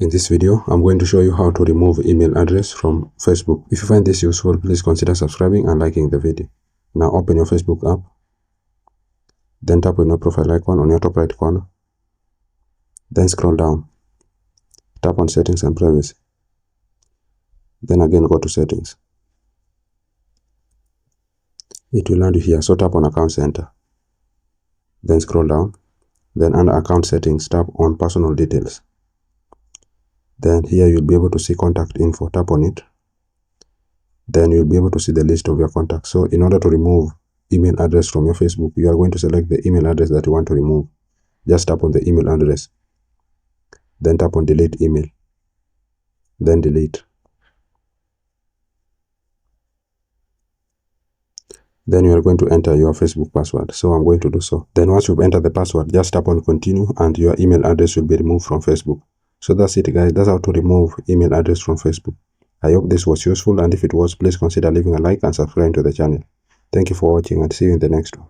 In this video, I'm going to show you how to remove email address from Facebook. If you find this useful, please consider subscribing and liking the video. Now open your Facebook app, then tap on your profile icon on your top right corner, then scroll down, tap on settings and privacy, then again go to settings. It will land you here, so tap on account center, then scroll down, then under account settings, tap on personal details. Then here you'll be able to see contact info, tap on it. Then you'll be able to see the list of your contacts. So in order to remove email address from your Facebook, you are going to select the email address that you want to remove. Just tap on the email address, then tap on delete email, then delete. Then you are going to enter your Facebook password. So I'm going to do so. Then once you've entered the password, just tap on continue and your email address will be removed from Facebook. So that's it, guys. That's how to remove email address from Facebook. I hope this was useful, and if it was, please consider leaving a like and subscribing to the channel. Thank you for watching, and see you in the next one.